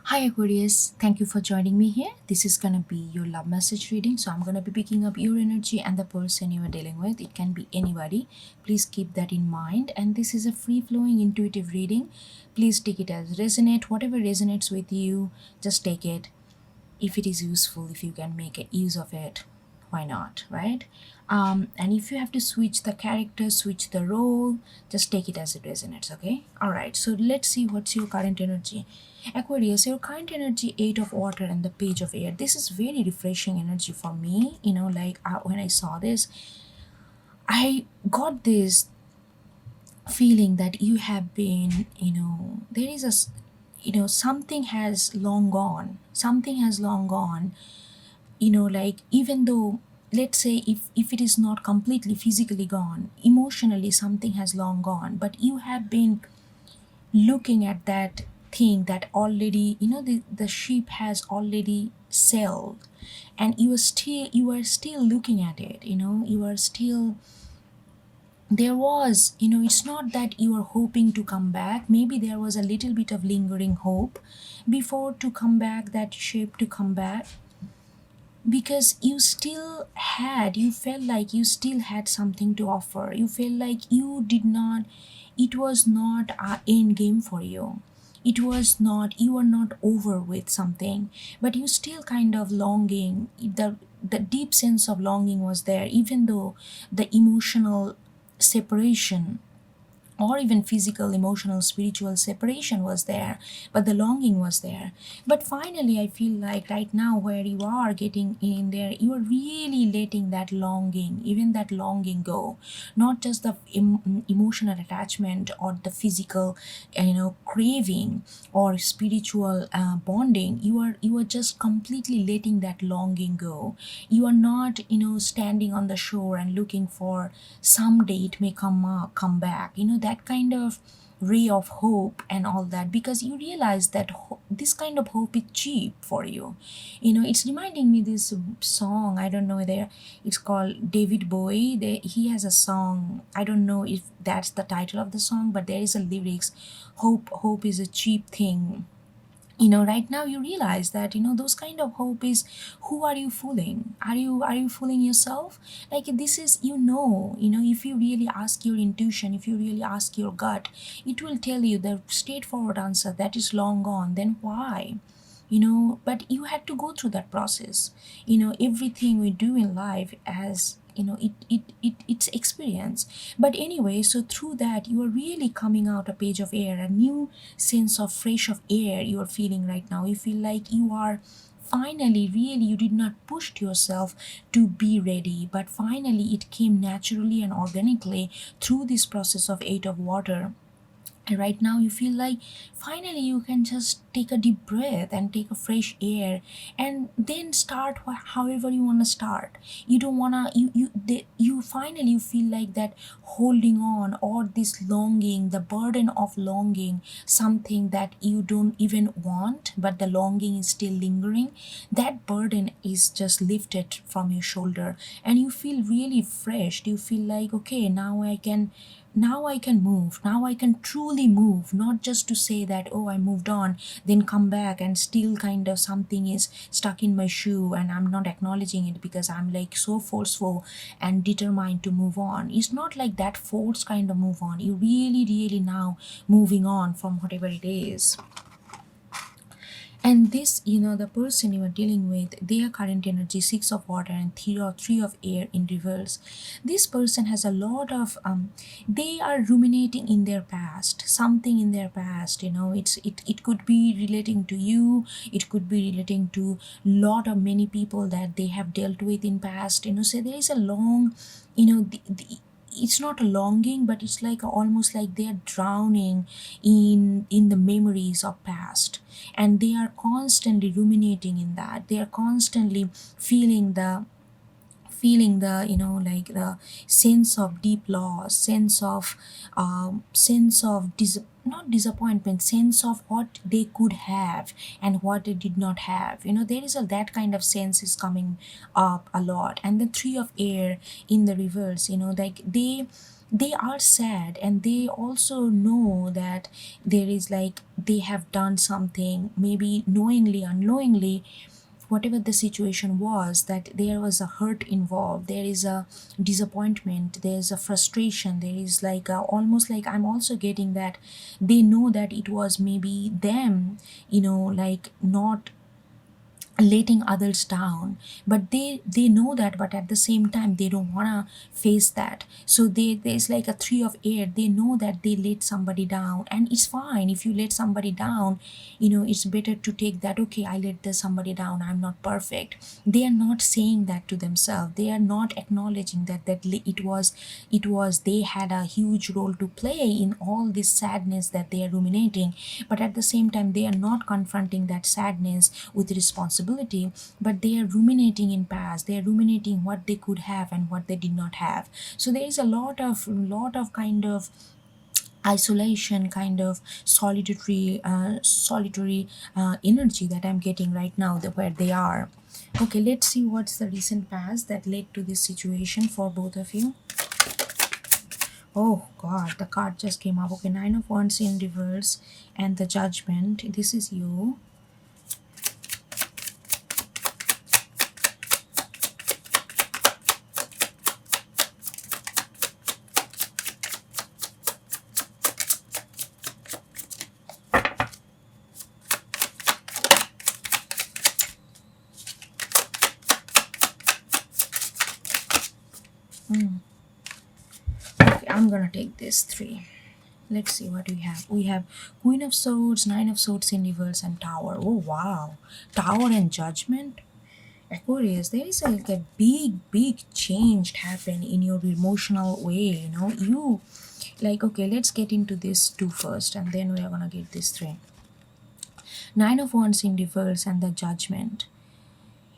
Hi Aquarius, thank you for joining me here. This is gonna be your love message reading. So I'm gonna be picking up your energy and the person you are dealing with. It can be anybody. Please keep that in mind. And this is a free-flowing intuitive reading. Please take it as resonate. Whatever resonates with you, just take it. If it is useful, if you can make a use of it, why not, right? And if you have to switch the character, switch the role, just take it as it resonates. Okay, all right, so let's see what's your current energy. Aquarius, your current energy, 8 of water and the page of air. This is very refreshing energy for me, like when I saw this, I got this feeling that you have been, there is something has long gone, like, even though, let's say, if it is not completely physically gone, emotionally something has long gone, but you have been looking at that thing that already, the ship has already sailed, and you are still looking at it, you are still, there was, it's not that you are hoping to come back. Maybe there was a little bit of lingering hope before to come back, that shape to come back, because you felt like you still had something to offer. You felt like you did not, it was not a end game for you. It was not, you were not over with something, but you still kind of longing. The deep sense of longing was there, even though the emotional separation, or even physical, emotional, spiritual separation was there, but the longing was there. But finally, I feel like right now, where you are getting in there, you are really letting that longing, even that longing go. Not just the emotional attachment or the physical, craving or spiritual bonding. You are just completely letting that longing go. You are not, standing on the shore and looking for someday it may come back, that kind of ray of hope and all that, because you realize that this kind of hope is cheap for you. It's reminding me this song. I don't know whether it's called David Bowie. He has a song. I don't know if that's the title of the song, but there is a lyrics, hope is a cheap thing. Right now you realize that, those kind of hope is, who are you fooling? Are you fooling yourself? Like, this is, if you really ask your intuition, if you really ask your gut, it will tell you the straightforward answer, that is long gone. Then why? But you had to go through that process. Everything we do in life, as it's experience. But anyway, so through that, you are really coming out a page of air, a new sense of fresh of air you are feeling right now. You feel like you are finally, really, you did not push yourself to be ready, but finally it came naturally and organically through this process of 8 of water. And right now you feel like finally you can just take a deep breath and take a fresh air, and then start however you want to start. You don't want to, you finally, you feel like that holding on, or this longing, the burden of longing, something that you don't even want, but the longing is still lingering. That burden is just lifted from your shoulder, and you feel really fresh. You feel like, okay, now I can move. Now I can truly move, not just to say that, oh, I moved on, then come back and still kind of something is stuck in my shoe and I'm not acknowledging it because I'm like so forceful and determined to move on. It's not like that forced kind of move on. You really, really now moving on from whatever it is. And this, the person you are dealing with, their current energy, 6 of water and three of air in reverse. This person has a lot of they are ruminating in their past, something in their past. It could be relating to you, it could be relating to lot of many people that they have dealt with in past. So there is a long, it's not a longing, but it's like almost like they are drowning in the memories of past, and they are constantly ruminating in that. They are constantly feeling feeling the, like the sense of deep loss, sense of not disappointment, sense of what they could have and what they did not have. There is a that kind of sense is coming up a lot. And the three of air in the reverse, like they are sad, and they also know that there is like they have done something, maybe knowingly, unknowingly, whatever the situation was, that there was a hurt involved, there is a disappointment, there's a frustration, there is like almost like I'm also getting that they know that it was maybe them, like not letting others down, but they know that, but at the same time they don't want to face that. So there's like a three of air, they know that they let somebody down, and it's fine if you let somebody down. It's better to take that, okay, I let this somebody down, I'm not perfect. They are not saying that to themselves, they are not acknowledging that it was they had a huge role to play in all this sadness that they are ruminating. But at the same time they are not confronting that sadness with responsibility, but they are ruminating in past, they are ruminating what they could have and what they did not have. So there is a lot of kind of isolation, kind of solitary energy that I'm getting right now, where they are. Okay, let's see what's the recent past that led to this situation for both of you. Oh god, the card just came up. Okay, Nine of Wands in reverse and the Judgment. This is you. Okay, I'm gonna take this three. Let's see what we have. We have Queen of Swords, Nine of Swords in reverse, and Tower. Oh wow, Tower and Judgment. Aquarius, there is like a big change happen in your emotional way. You like, okay, let's get into this two first, and then we are gonna get this three. Nine of Wands in reverse and the Judgment.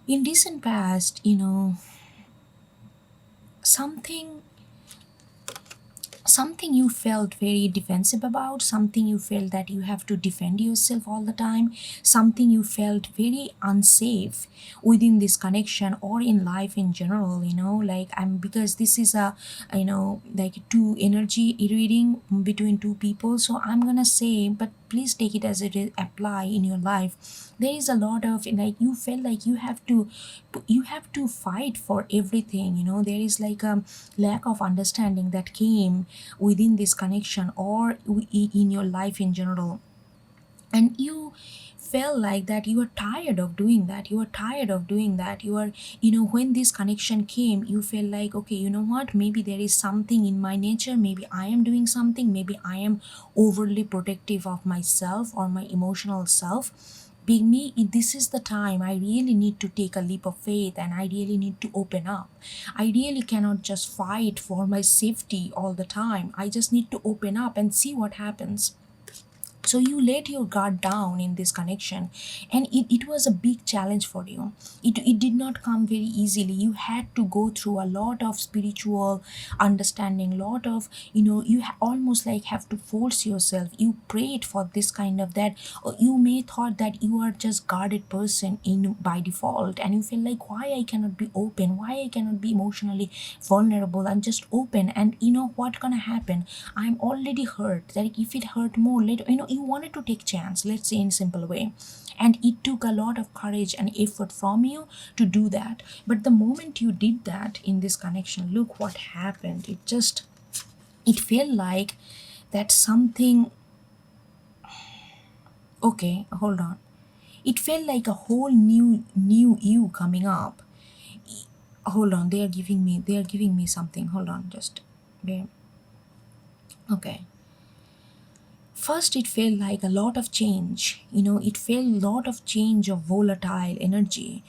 In recent past, something something you felt very defensive about, something you felt that you have to defend yourself all the time, something you felt very unsafe within this connection or in life in general. Like I'm, because this is a, like two energy reading between two people, so I'm gonna say, but please take it as it is apply in your life. There is a lot of, like, you felt like you have to fight for everything. There is like a lack of understanding that came within this connection or in your life in general, and you felt like that you are tired of doing that, you are, when this connection came, you felt like, okay, you know what, maybe there is something in my nature, maybe I am doing something, maybe I am overly protective of myself or my emotional self. Being me, this is the time I really need to take a leap of faith, and I really need to open up. I really cannot just fight for my safety all the time. I just need to open up and see what happens. So you let your guard down in this connection, and it was a big challenge for you. It did not come very easily. You had to go through a lot of spiritual understanding, lot of, almost like have to force yourself. You prayed for this kind of that, or you may thought that you are just guarded person in by default, and you feel like, why I cannot be open, why I cannot be emotionally vulnerable, I'm just open, and what gonna happen, I'm already hurt, like if it hurt more later, you wanted to take chance, let's say in simple way. And it took a lot of courage and effort from you to do that. But the moment you did that in this connection, look what happened. It felt like that something. Okay, hold on. It felt like a whole new you coming up. Hold on, they are giving me something. Hold on, just okay. Okay. first it felt like a lot of change, it felt a lot of change of volatile energy,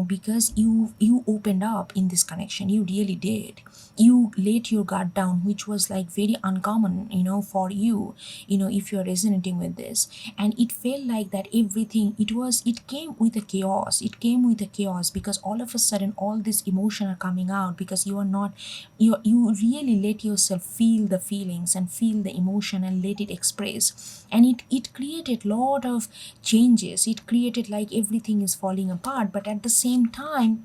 because you opened up in this connection, you really did. You laid your guard down, which was like very uncommon, for you, if you're resonating with this. And it felt like that everything, it came with a chaos, because all of a sudden all this emotion are coming out, because you are not, you really let yourself feel the feelings and feel the emotion and let it express. And it created lot of changes, it created like everything is falling apart, but at the same time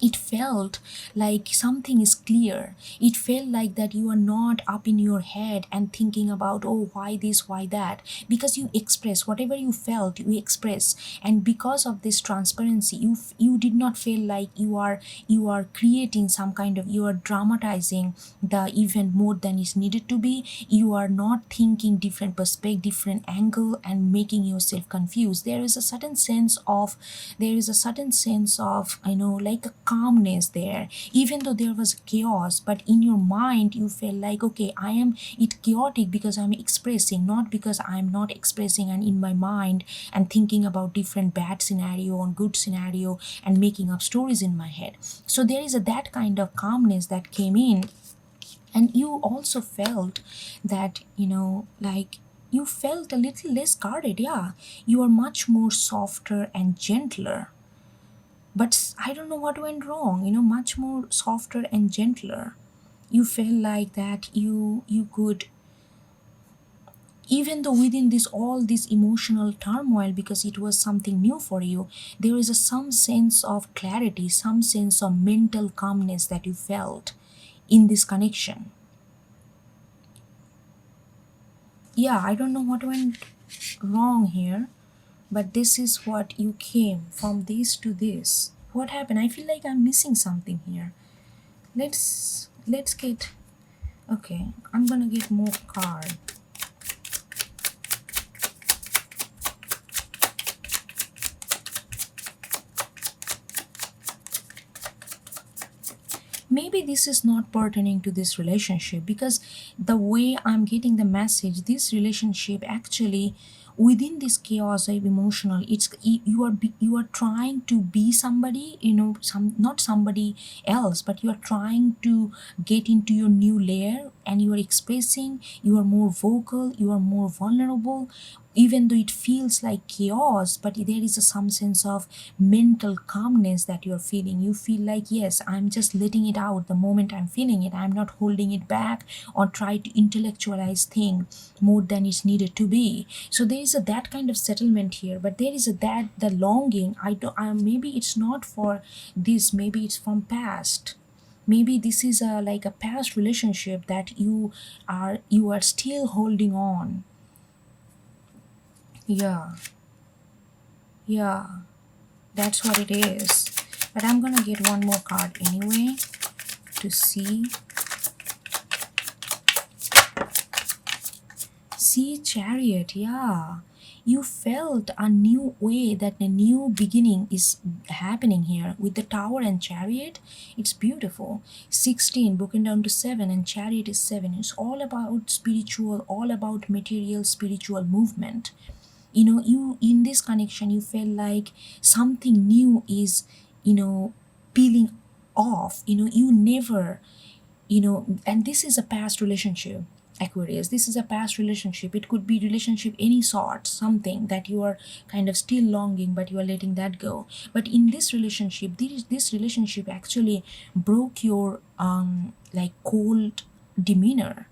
it felt like something is clear. It felt like that you are not up in your head and thinking about, oh, why this, why that, because you express whatever you felt, you express. And because of this transparency, you did not feel like you are creating some kind of, you are dramatizing the event more than is needed to be. You are not thinking different perspective, different angle, and making yourself confused. There is a certain sense of like a calmness there, even though there was chaos. But in your mind you feel like, okay, I am it chaotic because I'm expressing, not because I'm not expressing, and in my mind and thinking about different bad scenario and good scenario and making up stories in my head. So there is that kind of calmness that came in. And you also felt that, like, you felt a little less guarded. Yeah, you are much more softer and gentler. But I don't know what went wrong, much more softer and gentler. You felt like that you could, even though within this all this emotional turmoil, because it was something new for you, there is some sense of clarity, some sense of mental calmness that you felt in this connection. Yeah, I don't know what went wrong here, but this is what you came from, this to this. What happened? I feel like I'm missing something here. Let's get, okay, I'm gonna get more card. Maybe this is not pertaining to this relationship, because the way I'm getting the message, this relationship actually, within this chaos of emotional, you are trying to be somebody, not somebody else, but you are trying to get into your new layer, and you are expressing, you are more vocal, you are more vulnerable, even though it feels like chaos. But there is some sense of mental calmness that you're feeling. You feel like, yes, I'm just letting it out the moment I'm feeling it, I'm not holding it back or try to intellectualize thing more than it's needed to be. So there is that kind of settlement here. But there is that the longing, maybe it's not for this, maybe it's from past. Maybe this is like a past relationship that you are still holding on. Yeah, yeah, that's what it is. But I'm gonna get one more card anyway to see. See, Chariot, yeah. You felt a new way, that a new beginning is happening here with the Tower and Chariot. It's beautiful. 16 broken down to 7, and Chariot is 7. It's all about spiritual, all about material spiritual movement. You, in this connection, you feel like something new is, peeling off. You never, and this is a past relationship, Aquarius. This is a past relationship. It could be relationship any sort, something that you are kind of still longing, but you are letting that go. But in this relationship, this relationship actually broke your like cold demeanor.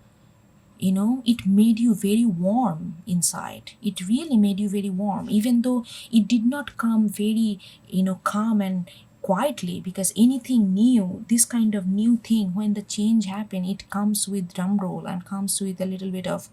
It made you very warm inside. It really made you very warm, even though it did not come very, calm and quietly. Because anything new, this kind of new thing, when the change happen, it comes with drum roll and comes with a little bit of,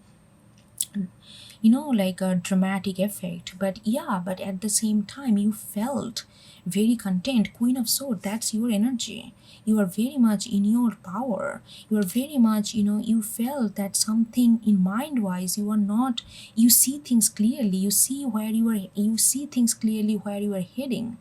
like a dramatic effect. But yeah, but at the same time you felt very content. Queen of Swords, that's your energy. You are very much in your power. You are very much, you felt that something in mind wise, you are not, you see things clearly, you see things clearly where you are heading.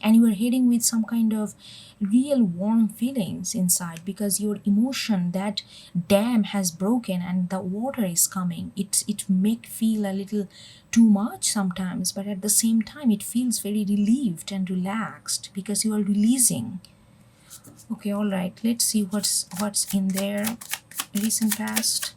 and you are heading with some kind of real warm feelings inside, because your emotion, that dam has broken and the water is coming. It make feel a little too much sometimes, but at the same time it feels very relieved and relaxed because you are releasing. Okay, all right, let's see what's in there. Recent past.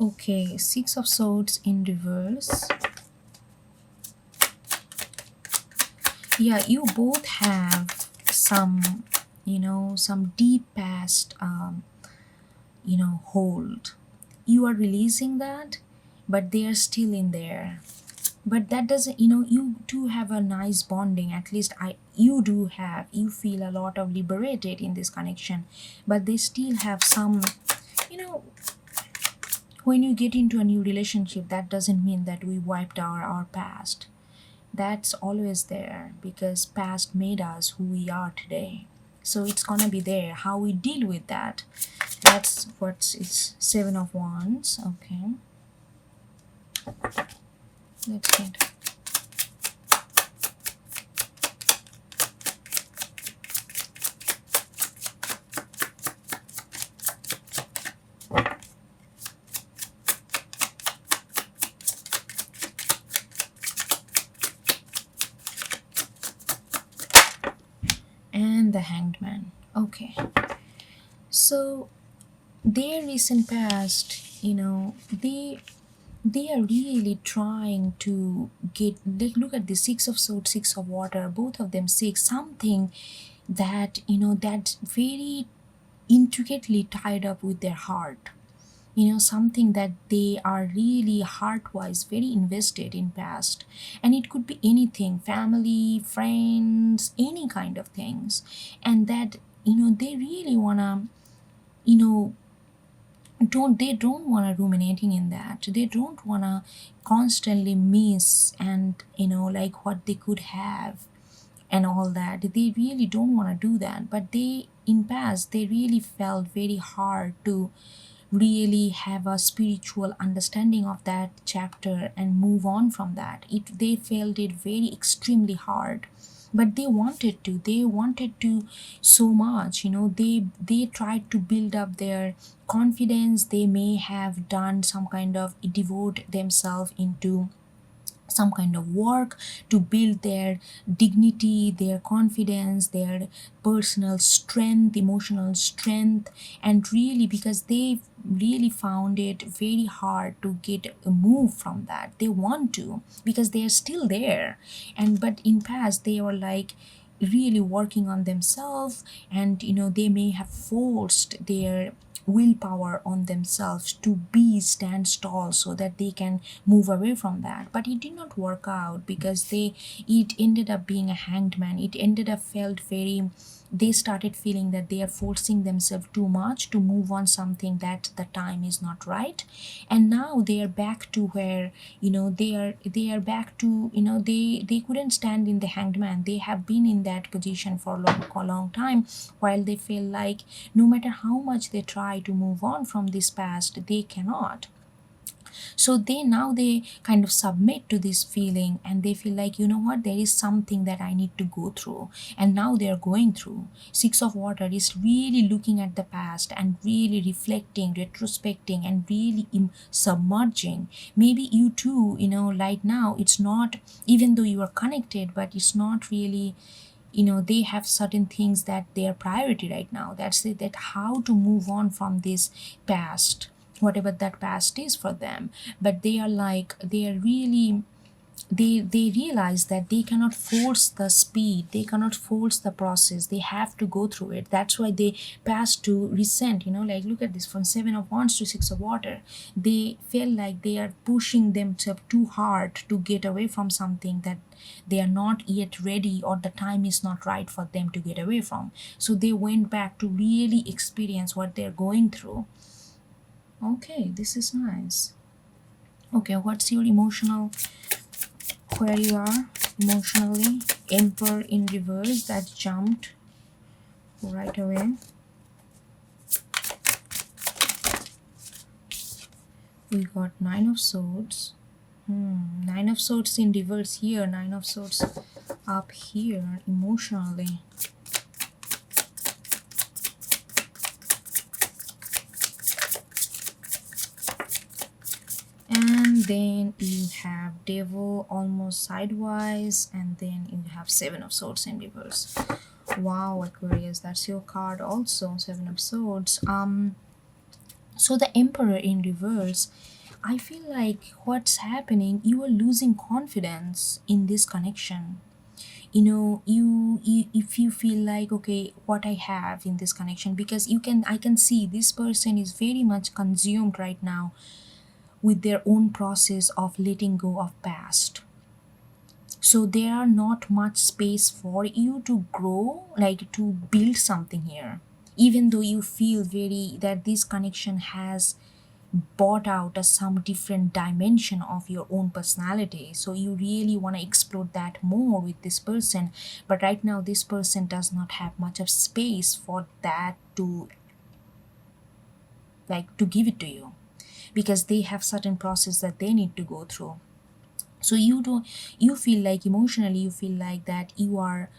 Okay, Six of Swords in reverse. Yeah, you both have some, some deep past, hold. You are releasing that, but they are still in there. But that doesn't, you do have a nice bonding. At least you do have, you feel a lot of liberated in this connection, but they still have some, you know, when you get into a new relationship, that doesn't mean that we wiped our past. That's always there because past made us who we are today. So it's gonna be there. How we deal with that, that's what it's. Seven of Wands. Okay, let's get. And the Hanged Man. Okay, so their recent past, they are really trying to get, like, look at the Six of Swords, Six of Water, both of them six, something that, that's very intricately tied up with their heart, something that they are really heart-wise very invested in past. And it could be anything, family, friends, any kind of things. And that, they really wanna, you know don't want to ruminating in that. They don't want to constantly miss and, like what they could have and all that. They really don't want to do that. But they, in past, they really felt very hard to really have a spiritual understanding of that chapter and move on from that. They felt it very extremely hard, but they wanted to so much. They tried to build up their confidence. They may have done some kind of devote themselves into some kind of work to build their dignity, their confidence, their personal strength, emotional strength. And really, because they really found it very hard to get a move from that, they want to, because they are still there. And but in past they were like really working on themselves, and they may have forced their willpower on themselves to be stand tall so that they can move away from that. But it did not work out because it ended up being a hanged man. It ended up felt very, they started feeling that they are forcing themselves too much to move on something that the time is not right. And now they are back to where, they are back to, they couldn't stand in the hanged man. They have been in that position for a long time, while they feel like no matter how much they try to move on from this past, they cannot. So they kind of submit to this feeling, and they feel like, what, there is something that I need to go through. And now they are going through. Six of Water is really looking at the past and really reflecting, retrospecting, and really submerging. Maybe you too, right now it's not, even though you are connected, but it's not really, they have certain things that they are priority right now. That's it, that how to move on from this past, whatever that past is for them. But they are like, they are really, they realize that they cannot force the speed, they cannot force the process, they have to go through it. That's why they pass to resent. Like, look at this, from Seven of Wands to Six of Water. They feel like they are pushing themselves too hard to get away from something that they are not yet ready, or the time is not right for them to get away from. So they went back to really experience what they're going through. Okay, this is nice. Okay, what's your emotional, where you are emotionally. Emperor in reverse, that jumped right away. We got Nine of Swords. Nine of Swords in reverse here, Nine of Swords up here, emotionally. And then you have Devil almost sidewise, and then you have Seven of Swords in reverse. Wow, Aquarius, that's your card also, Seven of Swords. So the Emperor in reverse, I feel like what's happening, you are losing confidence in this connection. You know, you if you feel like, okay, what I have in this connection, because I can see this person is very much consumed right now with their own process of letting go of past. So there are not much space for you to grow, like to build something here, even though you feel very that this connection has brought out some different dimension of your own personality, so you really want to explore that more with this person. But right now this person does not have much of space for that to, like, to give it to you, because they have certain process that they need to go through. So you feel like emotionally, you feel like that you are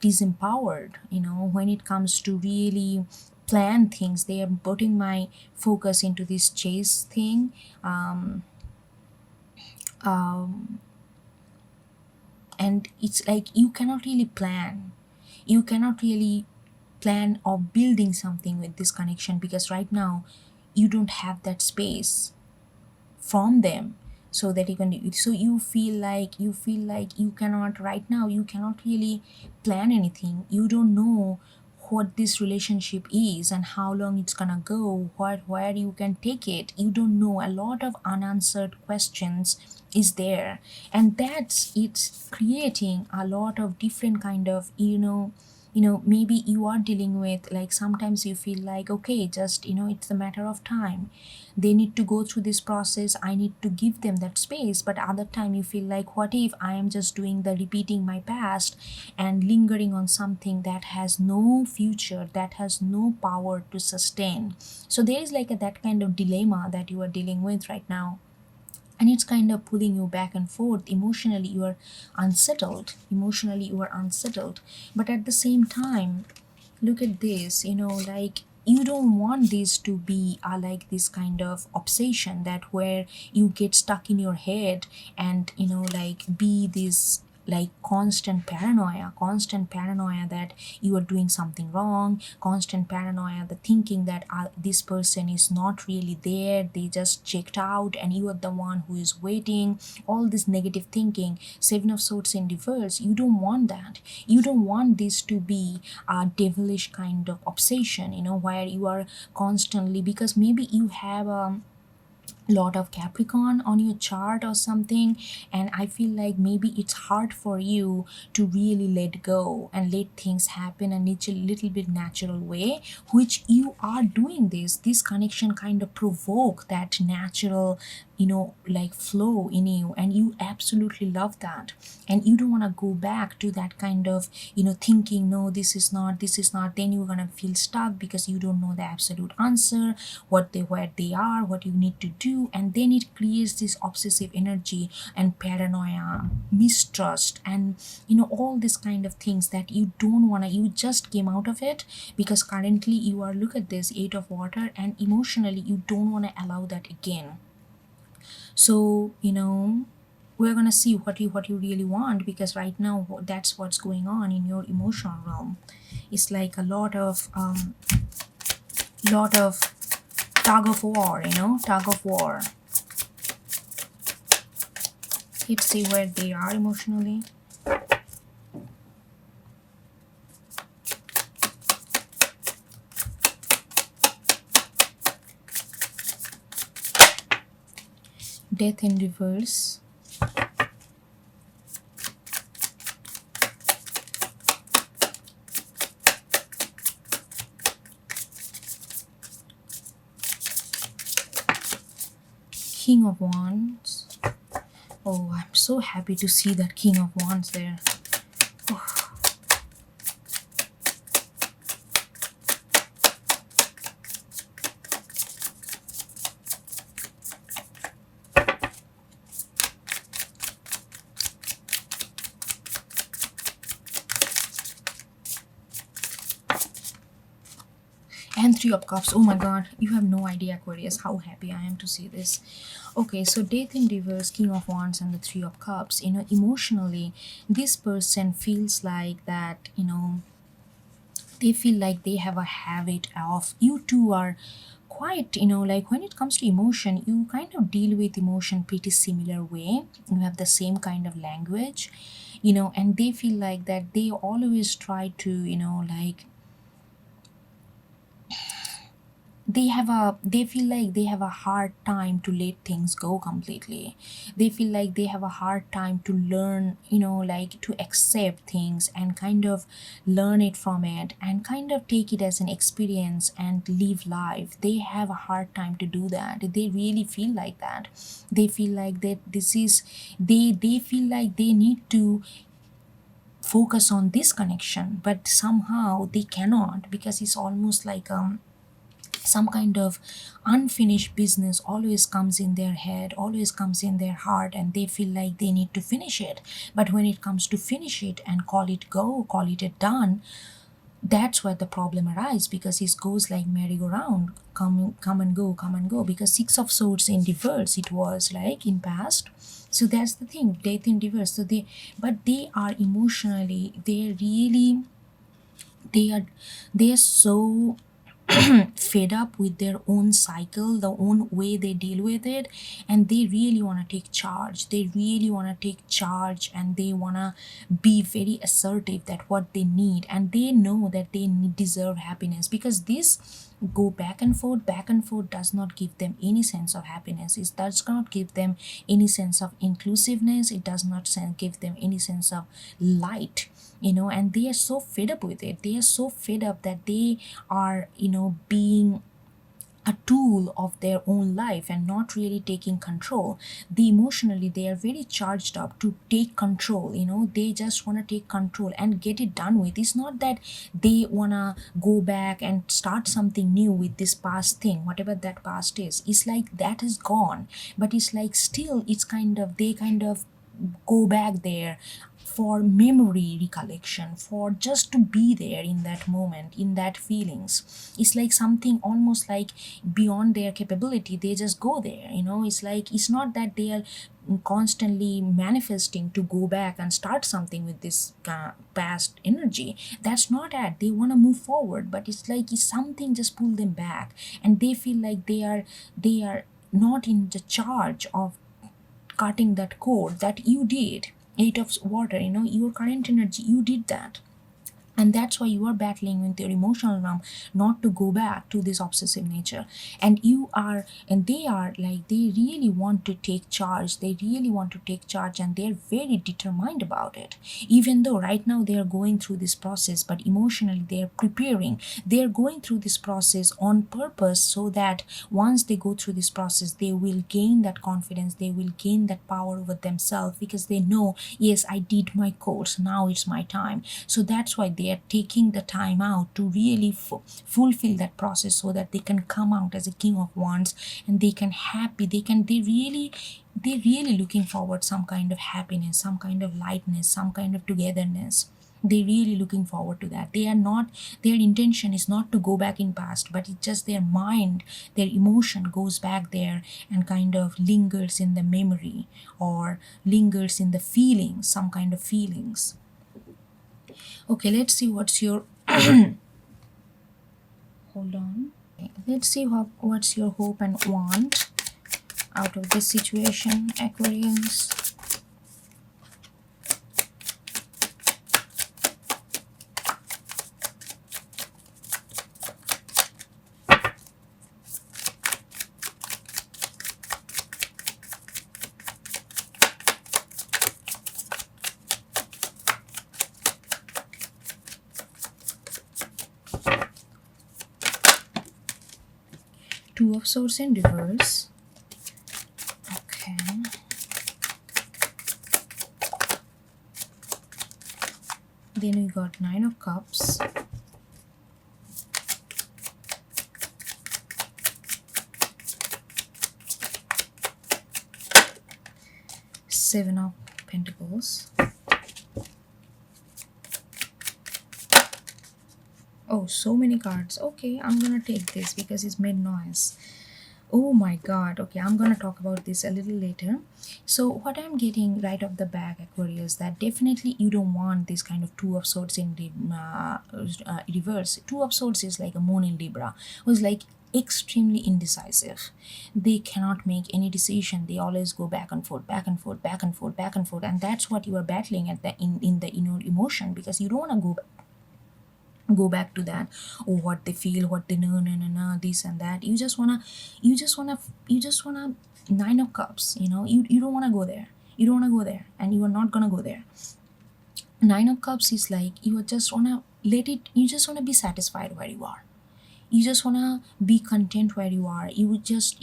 disempowered, you know, when it comes to really plan things. They are putting my focus into this chase thing. And it's like you cannot really plan, you cannot really plan of building something with this connection, because right now you don't have that space from them, so that you can, so you feel like you cannot right now, you cannot really plan anything. You don't know what this relationship is and how long it's gonna go, where you can take it. You don't know, a lot of unanswered questions is there, and that's it's creating a lot of different kind of, maybe you are dealing with, like, sometimes you feel like, okay, just, it's a matter of time, they need to go through this process, I need to give them that space. But other time you feel like, what if I am just doing the repeating my past and lingering on something that has no future, that has no power to sustain. So there is like that kind of dilemma that you are dealing with right now, and it's kind of pulling you back and forth. Emotionally you are unsettled, but at the same time, look at this, like, you don't want this to be like this kind of obsession, that where you get stuck in your head and, like, be this like constant paranoia that you are doing something wrong, constant paranoia, the thinking that this person is not really there, they just checked out and you are the one who is waiting, all this negative thinking. Seven of Swords in reverse, you don't want that. You don't want this to be a devilish kind of obsession, where you are constantly, because maybe you have a lot of Capricorn on your chart or something, and I feel like maybe it's hard for you to really let go and let things happen in a little bit natural way, which you are doing. This connection kind of provoke that natural, like, flow in you, and you absolutely love that, and you don't want to go back to that kind of, thinking, no, this is not, then you're gonna feel stuck because you don't know the absolute answer, where they are, what you need to do, and then it creates this obsessive energy and paranoia, mistrust, and, all this kind of things that you don't want to, you just came out of it, because currently you are, look at this, Eight of Water, and emotionally you don't want to allow that again. So, we're gonna see what you really want, because right now that's what's going on in your emotional realm. It's like a lot of tug of war, tug of war. Let's see where they are emotionally. Death in reverse. King of Wands. Oh, I'm so happy to see that King of Wands there. And Three of Cups. Oh my god, you have no idea, Aquarius, how happy I am to see this. Okay, so Death in Reverse, King of Wands, and the Three of Cups. Emotionally, this person feels like that, they feel like they have a habit of, you two are quite, like when it comes to emotion, you kind of deal with emotion pretty similar way. You have the same kind of language, and they feel like that they always try to, like they feel like they have a hard time to let things go completely. They feel like they have a hard time to learn, like to accept things and kind of learn it from it and kind of take it as an experience and live life. They have a hard time to do that. They really feel like that. They feel like that this is, they feel like they need to focus on this connection, but somehow they cannot, because it's almost like some kind of unfinished business always comes in their head, always comes in their heart, and they feel like they need to finish it. But when it comes to finish it and call it go, call it a done, that's where the problem arises, because it goes like merry-go-round, come and go, come and go, because Six of Swords in reverse it was like in past. So that's the thing, Death in reverse. So they are emotionally, they are so fed up with their own cycle, the own way they deal with it, and they really want to take charge. They really want to take charge, and they want to be very assertive that what they need, and they know that they deserve happiness, because this go back and forth does not give them any sense of happiness. It does not give them any sense of inclusiveness. It does not give them any sense of light, and they are so fed up with it. They are so fed up that they are, being a tool of their own life and not really taking control. Emotionally, they are very charged up to take control. They just want to take control and get it done with. It's not that they want to go back and start something new with this past thing, whatever that past is. It's like that is gone, but it's like still it's kind of, they kind of go back there for memory recollection, for just to be there in that moment, in that feelings. It's like something almost like beyond their capability. They just go there. It's like, it's not that they are constantly manifesting to go back and start something with this past energy. That's not it. They want to move forward, but it's like it's something just pull them back, and they feel like they are not in the charge of cutting that cord that you did. Eight of water, your current energy, you did that, and that's why you are battling with your emotional realm not to go back to this obsessive nature. And they are like, they really want to take charge. They really want to take charge, and they're very determined about it, even though right now they are going through this process. But emotionally, they are preparing. They are going through this process on purpose, so that once they go through this process, they will gain that confidence, they will gain that power over themselves, because they know, yes, I did my course, now it's my time. So that's why they are taking the time out to really fulfill that process, so that they can come out as a King of Wands, and they can happy, they're really looking forward some kind of happiness, some kind of lightness, some kind of togetherness. They're really looking forward to that. They are not, their intention is not to go back in past, but it's just their mind, their emotion goes back there and kind of lingers in the memory, or lingers in the feelings, some kind of feelings. Okay, let's see what's your hold on. Let's see what's your hope and want out of this situation, Aquarius. Two of Swords in reverse. Okay. Then we got Nine of Cups. Seven of Pentacles. Oh, so many cards. Okay, I'm gonna take this because it's made noise. Oh my god. Okay, I'm gonna talk about this a little later. So what I'm getting right off the back, Aquarius, that definitely you don't want this kind of Two of Swords in the reverse. Two of Swords is like a moon in Libra, who's like extremely indecisive. They cannot make any decision. They always go back and forth, back and forth, back and forth, back and forth, and that's what you are battling at the in the emotion, because you don't want to go back to that, or what they feel, what they know, no, this and that. You just wanna Nine of Cups. You don't want to go there. You don't want to go there, and you are not gonna go there. Nine of Cups is like you just wanna let it. You just wanna be satisfied where you are. You just want to be content where you are. You just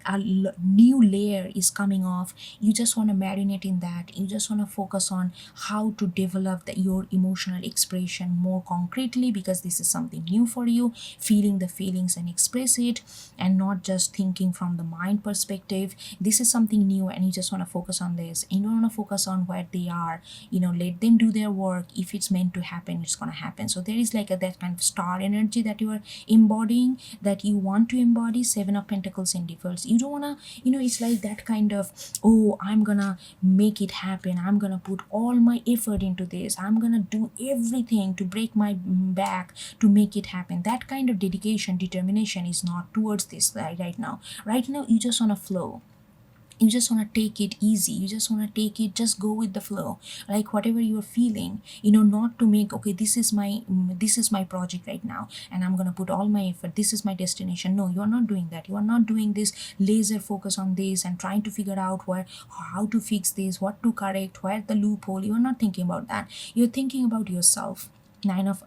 a new layer is coming off. You just want to marinate in that. You just want to focus on how to develop your emotional expression more concretely, because this is something new for you. Feeling the feelings and express it, and not just thinking from the mind perspective. This is something new, and you just want to focus on this. You don't want to focus on where they are. Let them do their work. If it's meant to happen, it's going to happen. So there is like that kind of star energy that you are embodying, that you want to embody. Seven of Pentacles in reverse. You don't want to, it's like that kind of, oh, I'm gonna make it happen. I'm gonna put all my effort into this. I'm gonna do everything to break my back to make it happen. That kind of dedication, determination is not towards this right now. Right now, you just want to flow. You just want to take it easy. You just want to take it, just go with the flow, like whatever you're feeling, not to make, okay, this is my project right now, and I'm going to put all my effort, this is my destination. No, you are not doing that. You are not doing this laser focus on this and trying to figure out how to fix this, what to correct, where the loophole. You are not thinking about that. You're thinking about yourself. Nine of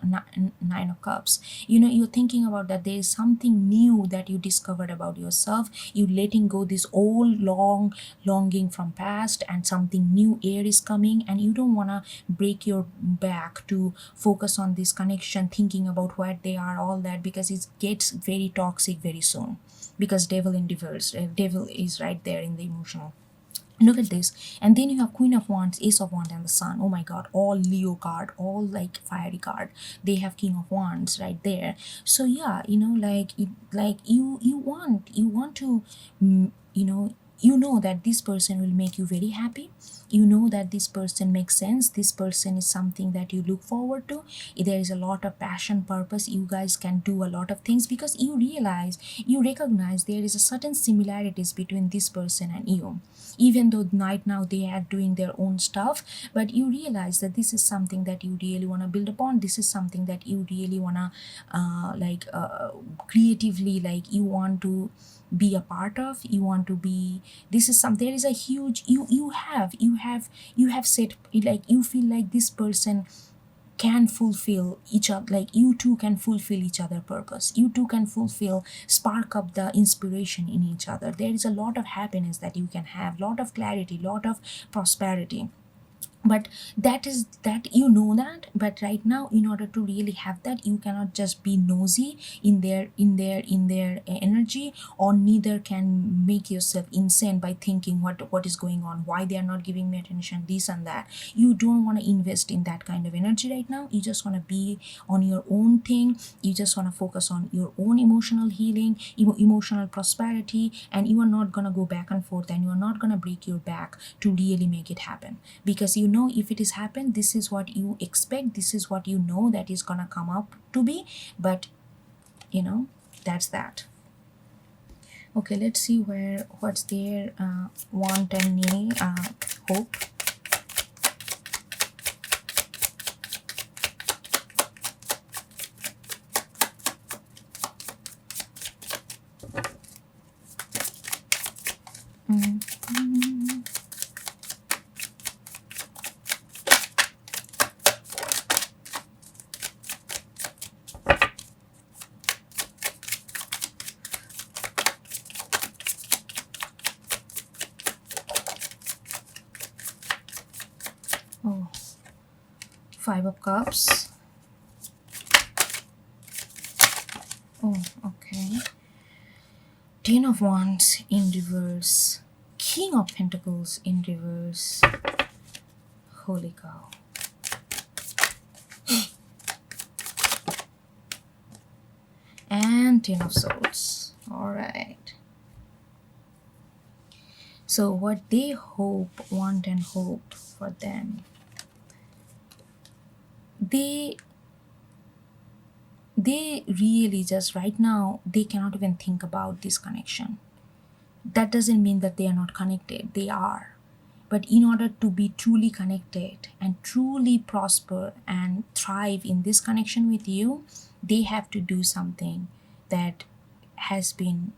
Cups. You're thinking about that there is something new that you discovered about yourself. You letting go this old longing from past, and something new air is coming, and you don't want to break your back to focus on this connection, thinking about where they are, all that, because it gets very toxic very soon, because devil in reverse. Devil is right there in the emotional. Look at this. And then you have Queen of Wands, Ace of Wands, and the Sun. Oh my god, all Leo card, all like fiery card. They have King of Wands right there. So yeah, you want to that this person will make you very happy. That this person makes sense. This person is something that you look forward to. There is a lot of passion, purpose. You guys can do a lot of things, because you recognize there is a certain similarities between this person and you. Even though right now they are doing their own stuff, but you realize that this is something that you really want to build upon. This is something that you really want to creatively, like, you want to be a part of. You want to be, this is some, there is a huge, you have said, like, you feel like this person can fulfill each other, like you two can fulfill each other purpose. You two can spark up the inspiration in each other. There is a lot of happiness that you can have, lot of clarity, lot of prosperity. But that is that, that. But right now, in order to really have that, you cannot just be nosy in their energy, or neither can make yourself insane by thinking what is going on, why they are not giving me attention, this and that. You don't want to invest in that kind of energy right now. You just want to be on your own thing. You just want to focus on your own emotional healing, emotional prosperity, and you are not going to go back and forth, and you are not going to break your back to really make it happen. Because if it is happened, this is what you expect, this is what that is gonna come up to be. But that's that. Okay, let's see what's their want and need, hope. Five of Cups. Oh, okay. Ten of Wands in reverse. King of Pentacles in reverse. Holy cow. And Ten of Swords. Alright. So what they want and hope for them, they really just right now, they cannot even think about this connection. That doesn't mean that they are not connected. They are. But in order to be truly connected and truly prosper and thrive in this connection with you, they have to do something that has been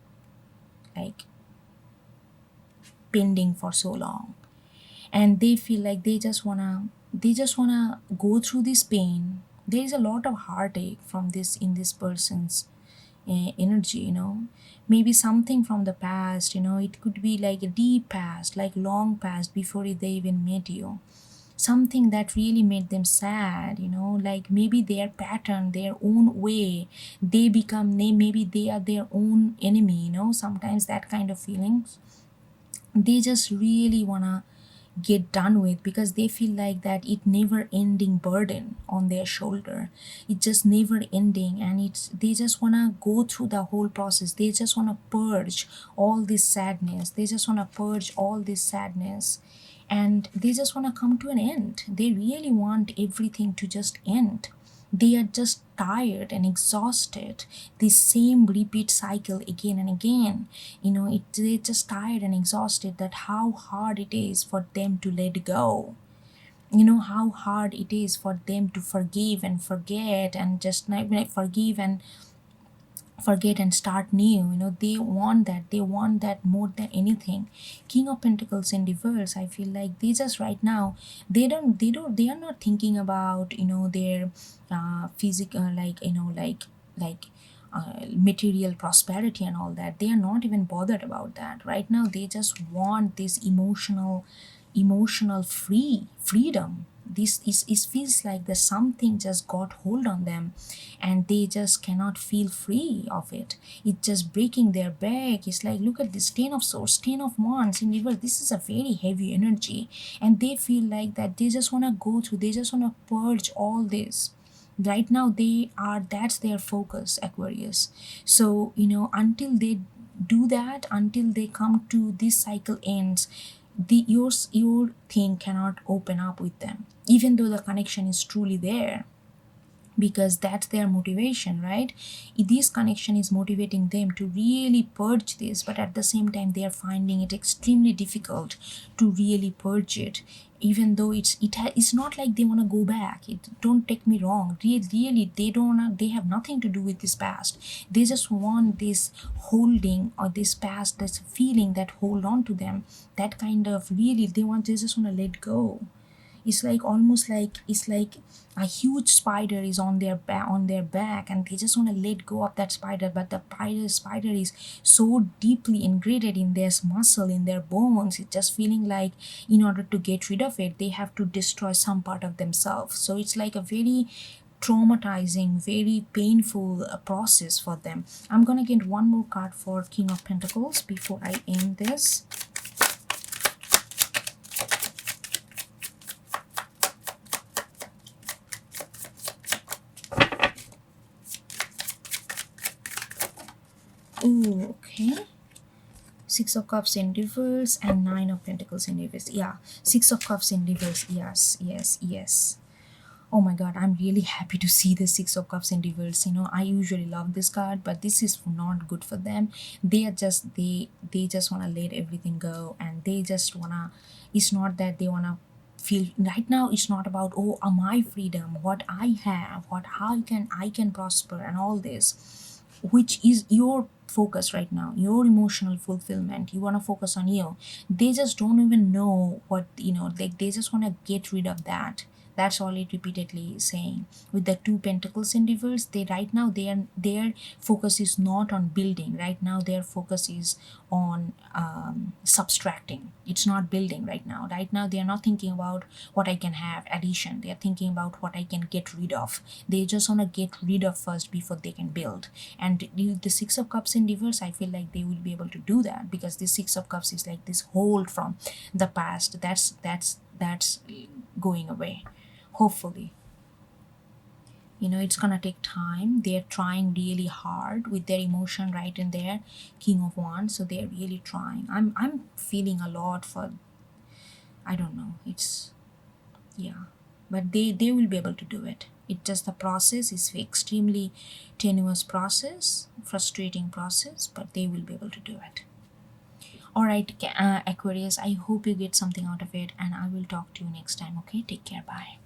like pending for so long. And they feel like they just wanna go through this pain. There is a lot of heartache from this in this person's energy, maybe something from the past, it could be like a deep past, like long past, before they even met you, something that really made them sad, like maybe their pattern, their own way, maybe they are their own enemy, sometimes that kind of feelings. They just really wanna get done with, because they feel like that it never ending burden on their shoulder, it just never ending, and they just want to go through the whole process. They just want to purge all this sadness, and they just want to come to an end. They really want everything to just end. They are just tired and exhausted, the same repeat cycle again and again. They're just tired and exhausted, that how hard it is for them to let go, how hard it is for them to forgive and forget, and just forgive and forget and start new. They want that more than anything. King of Pentacles in reverse, I feel like they just right now, they are not thinking about their physical, material prosperity and all that. They are not even bothered about that right now. They just want this emotional freedom. This is feels like there's something just got hold on them, and they just cannot feel free of it. It's just breaking their back. It's like, look at this, Ten of Swords, Ten of Wands in reverse. This is a very heavy energy, and they feel like that they just want to go through, they just want to purge all this right now. That's their focus, Aquarius. So until they do that, until they come to this cycle ends, your thing cannot open up with them, even though the connection is truly there, because that's their motivation, right? This connection is motivating them to really purge this, but at the same time they are finding it extremely difficult to really purge it, even though it's not like they want to go back. Don't take me wrong, really they don't wanna, they have nothing to do with this past. They just want this holding, or this past, this feeling that hold on to them, that kind of, really they just want to let go. It's like almost like it's like a huge spider is on their back, and they just want to let go of that spider, but the spider is so deeply ingrained in their muscle, in their bones. It's just feeling like in order to get rid of it, they have to destroy some part of themselves. So it's like a very traumatizing, very painful process for them. I'm gonna get one more card for King of Pentacles before I end this. Ooh, okay. Six of Cups in reverse and Nine of Pentacles in reverse. Yeah, Six of Cups in reverse. Yes. Oh my god, I'm really happy to see the Six of Cups in reverse. I usually love this card, but this is not good for them. They are just they just want to let everything go, and they just wanna, it's not that they wanna feel right now, it's not about, oh, my freedom, what I have, what how I can prosper and all this, which is your focus right now, your emotional fulfillment. You want to focus on you. They just don't even know what, like they just want to get rid of that. That's all it repeatedly is saying. With the two pentacles in reverse, they right now, their focus is not on building. Right now their focus is on subtracting. It's not building right now. Right now they are not thinking about what I can have, addition. They are thinking about what I can get rid of. They just want to get rid of first before they can build. And the Six of Cups in reverse, I feel like they will be able to do that, because the Six of Cups is like this hold from the past. That's going away, hopefully. It's gonna take time. They're trying really hard with their emotion right in there, King of Wands. So they're really trying. I'm feeling a lot for, I don't know, it's, yeah, but they will be able to do it. It just, the process is extremely tenuous process, frustrating process, but they will be able to do it. All right, Aquarius, I hope you get something out of it, and I will talk to you next time. Okay, take care. Bye.